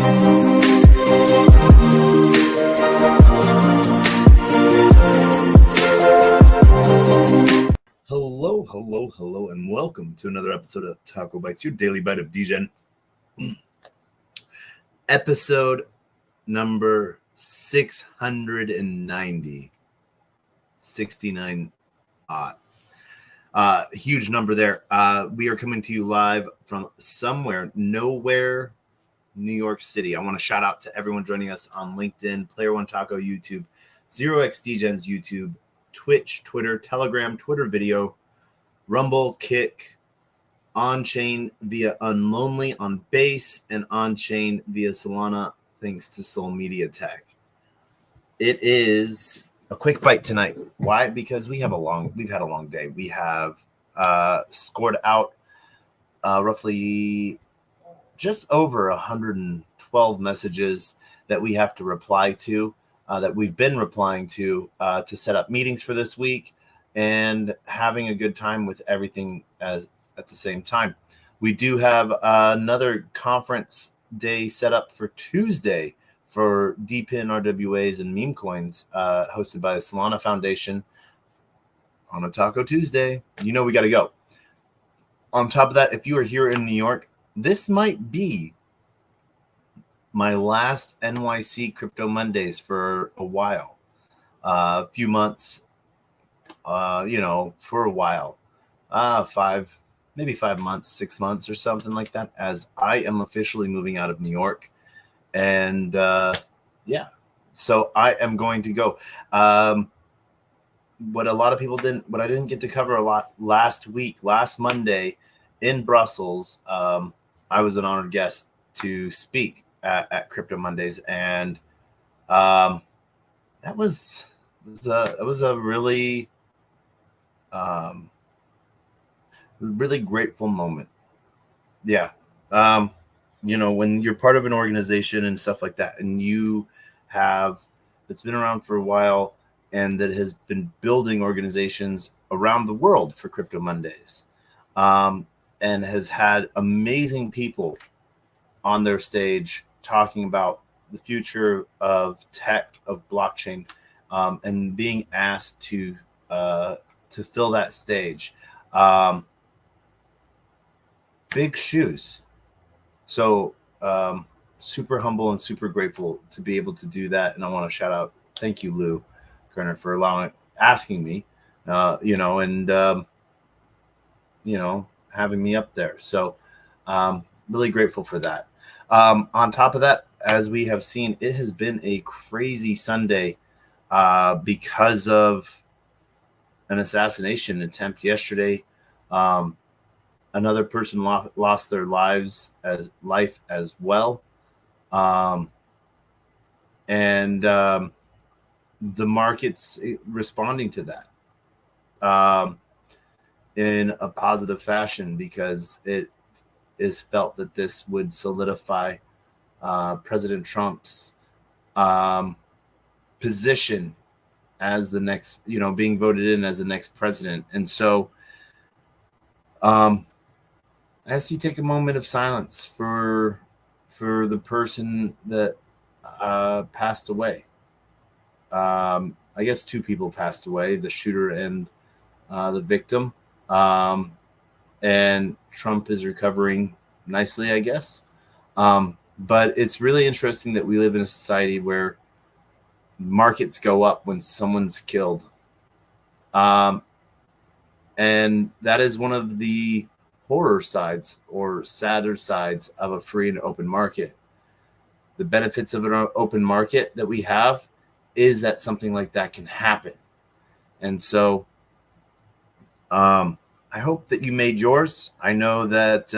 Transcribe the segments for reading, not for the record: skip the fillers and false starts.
Hello, and welcome to another episode of TacoBytes, your Daily Bite of Degen. Episode number 690. 69 odd. Huge number there. We are coming to you live from somewhere, nowhere, New York City. I want to shout out to everyone joining us on LinkedIn, Player One Taco YouTube, 0xDegens YouTube, Twitch, Twitter, Telegram, Twitter video, Rumble, Kick, on-chain via Unlonely on Base, and on-chain via Solana, thanks to Soul Media Tech. It is a quick bite tonight. Why? Because we've had a long day. We have scored out roughly just over 112 messages that we have to reply to, that we've been replying to set up meetings for this week, and having a good time with everything at the same time. We do have another conference day set up for Tuesday for DPIN RWAs and meme coins, hosted by the Solana Foundation on a Taco Tuesday. You know we got to go. On top of that, if you are here in New York, this might be my last NYC Crypto Mondays for a while, a few months. For a while, 5 months, 6 months or something like that, as I am officially moving out of New York. And so I am going to go. What I didn't get to cover a lot last Monday in Brussels, I was an honored guest to speak at Crypto Mondays. And that was a really grateful moment. Yeah. When you're part of an organization and stuff like that, and it's been around for a while and that has been building organizations around the world for Crypto Mondays, and has had amazing people on their stage talking about the future of tech, of blockchain, and being asked to fill that stage. Big shoes. So super humble and super grateful to be able to do that. And I want to shout out, thank you, Lou Kerner, for asking me, having me up there. So really grateful for that. On top of that, as we have seen, it has been a crazy Sunday because of an assassination attempt yesterday. Another person lost their life as well. And the market's responding to that in a positive fashion, because it is felt that this would solidify President Trump's position as the next, being voted in as the next president. And so I ask you take a moment of silence for the person that passed away. I guess two people passed away, the shooter and the victim. And Trump is recovering nicely, I guess. But it's really interesting that we live in a society where markets go up when someone's killed. And that is one of the horror sides or sadder sides of a free and open market. The benefits of an open market that we have is that something like that can happen. And so I hope that you made yours. I know that,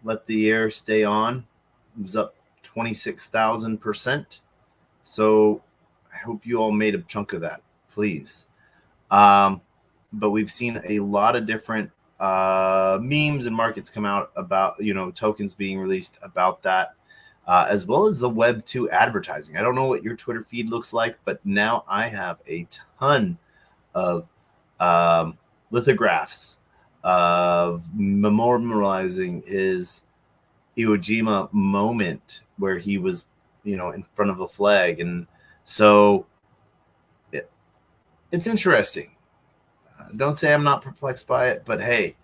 Let the Air Stay On. It was up 26,000%. So I hope you all made a chunk of that, please. But we've seen a lot of different memes and markets come out about, tokens being released about that, as well as the Web 2 advertising. I don't know what your Twitter feed looks like, but now I have a ton of lithographs of memorializing his Iwo Jima moment where he was, in front of the flag. And so it's interesting. Don't say I'm not perplexed by it, but hey,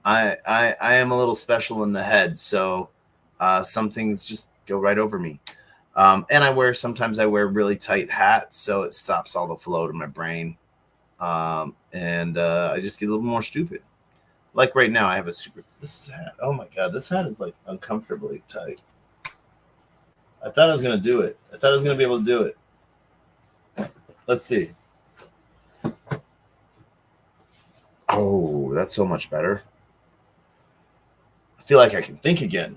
I am a little special in the head. So some things just go right over me. And sometimes I wear really tight hats, so it stops all the flow to my brain. And I just get a little more stupid. Like right now, I have this hat. Oh my God, this hat is like uncomfortably tight. I thought I was going to do it. I thought I was going to be able to do it. Let's see. Oh, that's so much better. I feel like I can think again.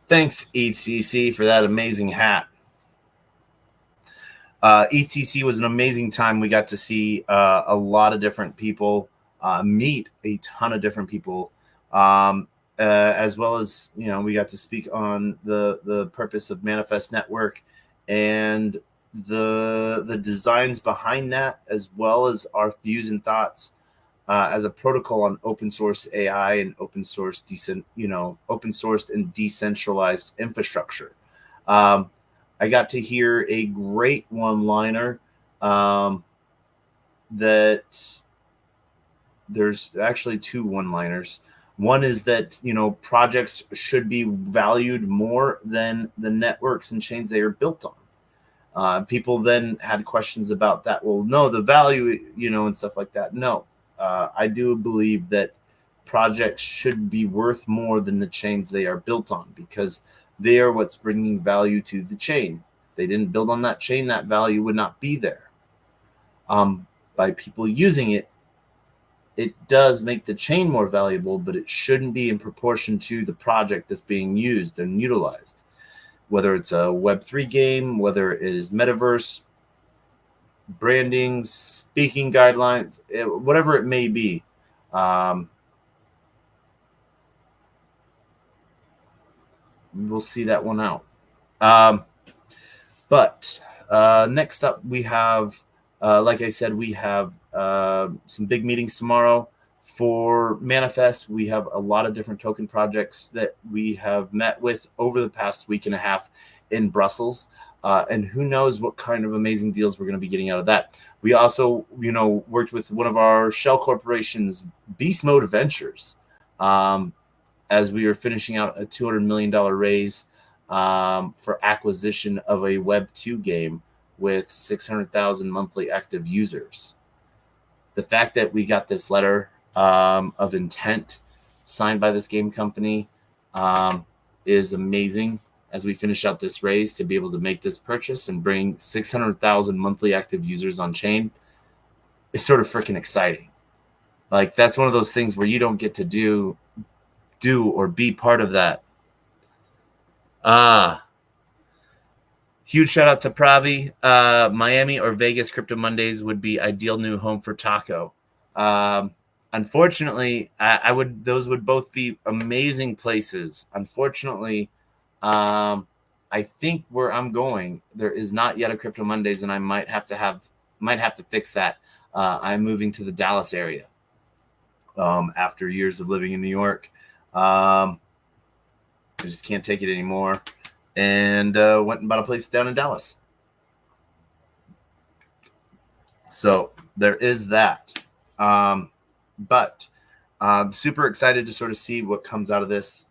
Thanks, ETC, for that amazing hat. ETC was an amazing time. We got to see a lot of different people, meet a ton of different people, as well as, we got to speak on the purpose of Manifest Network and the designs behind that, as well as our views and thoughts as a protocol on open source AI and open source open source and decentralized infrastructure. I got to hear a great one-liner that there's actually two one-liners. One is that, projects should be valued more than the networks and chains they are built on. People then had questions about that. Well, no, the value, and stuff like that. No, I do believe that projects should be worth more than the chains they are built on, because they are what's bringing value to the chain. If they didn't build on that chain, that value would not be there. By people using it, it does make the chain more valuable, but it shouldn't be in proportion to the project that's being used and utilized. Whether it's a Web3 game, whether it is metaverse, branding, speaking guidelines, whatever it may be. We'll see that one out. But next up, we have, like I said, we have some big meetings tomorrow. For Manifest, we have a lot of different token projects that we have met with over the past week and a half in Brussels. And who knows what kind of amazing deals we're going to be getting out of that. We also, worked with one of our shell corporations, Beast Mode Ventures, as we were finishing out a $200 million raise for acquisition of a Web2 game with 600,000 monthly active users. The fact that we got this letter of intent signed by this game company is amazing as we finish out this raise to be able to make this purchase and bring 600,000 monthly active users on chain. It's sort of freaking exciting. Like, that's one of those things where you don't get to do or be part of that. Huge shout out to Pravi. Miami or Vegas Crypto Mondays would be ideal new home for Taco. Unfortunately, those would both be amazing places. Unfortunately, I think where I'm going, there is not yet a Crypto Mondays, and I might have to fix that. I'm moving to the Dallas area after years of living in New York. I just can't take it anymore, and went and bought a place down in Dallas. So there is that. But I'm super excited to sort of see what comes out of this,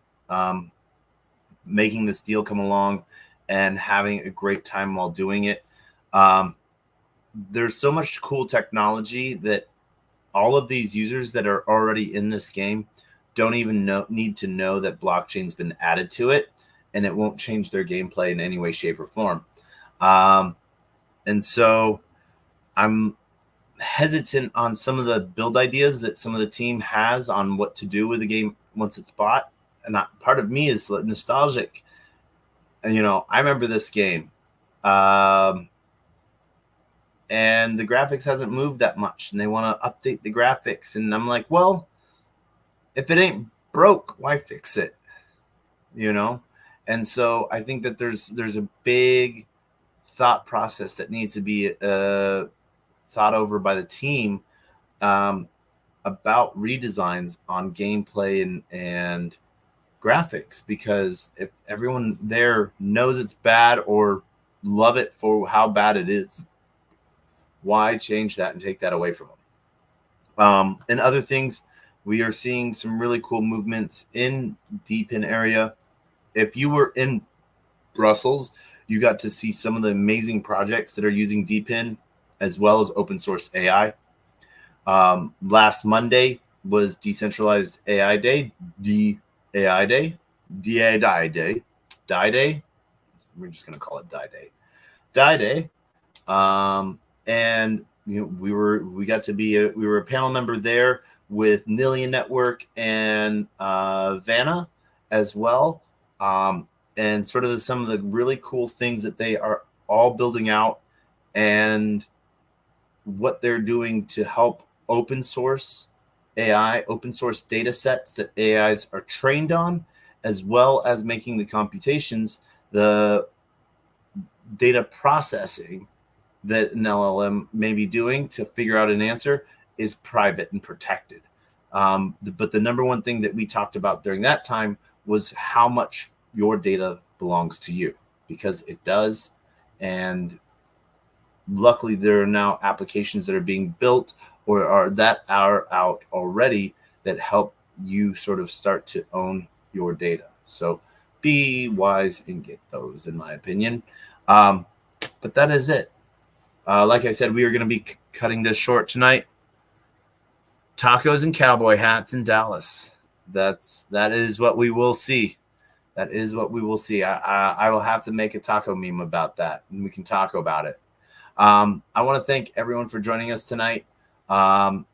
making this deal come along and having a great time while doing it. There's so much cool technology that all of these users that are already in this game don't even need to know that blockchain's been added to it, and it won't change their gameplay in any way, shape, or form. And so I'm hesitant on some of the build ideas that some of the team has on what to do with the game once it's bought. And part of me is nostalgic. And, I remember this game. And the graphics hasn't moved that much, and they want to update the graphics. And I'm like, well, if it ain't broke, why fix it? And so I think that there's a big thought process that needs to be thought over by the team about redesigns on gameplay and graphics, because if everyone there knows it's bad or love it for how bad it is, why change that and take that away from them? And other things, we are seeing some really cool movements in Degen area. If you were in Brussels, you got to see some of the amazing projects that are using Degen as well as open source AI. Last Monday was Decentralized AI Day, DAI Day, DAI Day, Die Day. We're just going to call it Die Day. Die Day. And we were a panel member there with Nillion Network and Vanna as well. And sort of some of the really cool things that they are all building out and what they're doing to help open source AI, open source data sets that AIs are trained on, as well as making the computations, the data processing that an LLM may be doing to figure out an answer is private and protected. But the number one thing that we talked about during that time was how much your data belongs to you, because it does. And luckily, there are now applications that are being built or are out already that help you sort of start to own your data. So be wise and get those, in my opinion. But that is it. Like I said, we are going to be cutting this short tonight. Tacos and cowboy hats in Dallas. That is what we will see. That is what we will see. I will have to make a taco meme about that, and we can talk about it. I want to thank everyone for joining us tonight.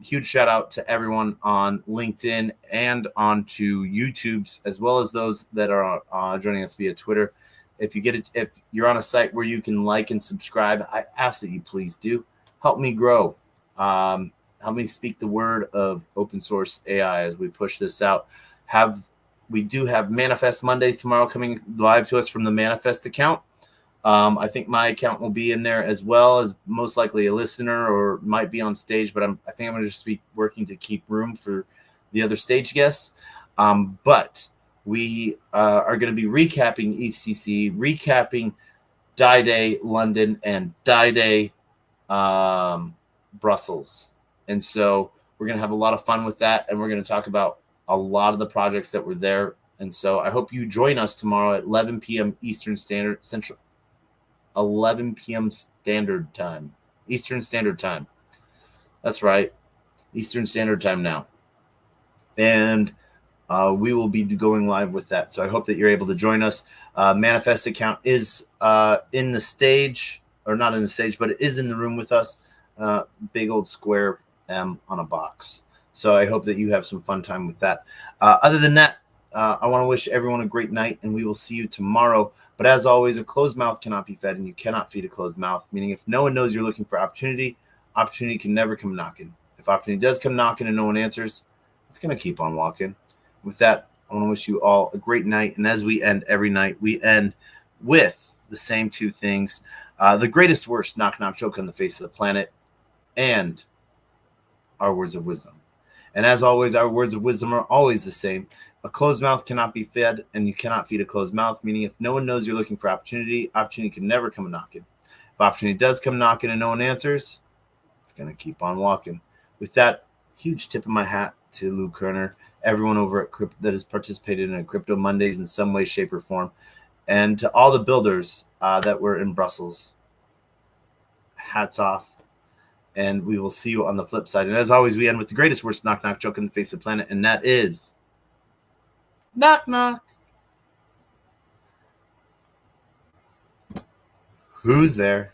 Huge shout out to everyone on LinkedIn and onto YouTube's, as well as those that are joining us via Twitter. If you're on a site where you can like and subscribe, I ask that you please do. Help me grow. Help me speak the word of open source AI as we push this out. We do have Manifest Mondays tomorrow coming live to us from the Manifest account. I think my account will be in there, as well as most likely a listener or might be on stage, but I think I'm going to just be working to keep room for the other stage guests. But we are going to be recapping ECC, recapping Die Day London and Die Day Brussels. And so we're going to have a lot of fun with that, and we're going to talk about a lot of the projects that were there. And so I hope you join us tomorrow at 11 p.m. Eastern Standard Central. 11 p.m. Standard Time. Eastern Standard Time. That's right. Eastern Standard Time now. And we will be going live with that. So I hope that you're able to join us. Manifest account is in the stage, or not in the stage, but it is in the room with us. Big old square M on a box. So I hope that you have some fun time with that. Other than that, I want to wish everyone a great night, and we will see you tomorrow. But as always, a closed mouth cannot be fed, and you cannot feed a closed mouth, meaning if no one knows you're looking for opportunity, opportunity can never come knocking. If opportunity does come knocking and no one answers, it's going to keep on walking. With that, I want to wish you all a great night. And as we end every night, we end with the same two things. The greatest, worst knock, knock joke on the face of the planet, and our words of wisdom. And as always, our words of wisdom are always the same. A closed mouth cannot be fed, and you cannot feed a closed mouth, meaning if no one knows you're looking for opportunity, opportunity can never come knocking. If opportunity does come knocking and no one answers, it's going to keep on walking. With that, huge tip of my hat to Lou Kerner, everyone over at Crypto that has participated in Crypto Mondays in some way, shape, or form, and to all the builders that were in Brussels. Hats off. And we will see you on the flip side. And as always, we end with the greatest, worst knock, knock joke on the face of the planet, and that is knock, knock. Who's there?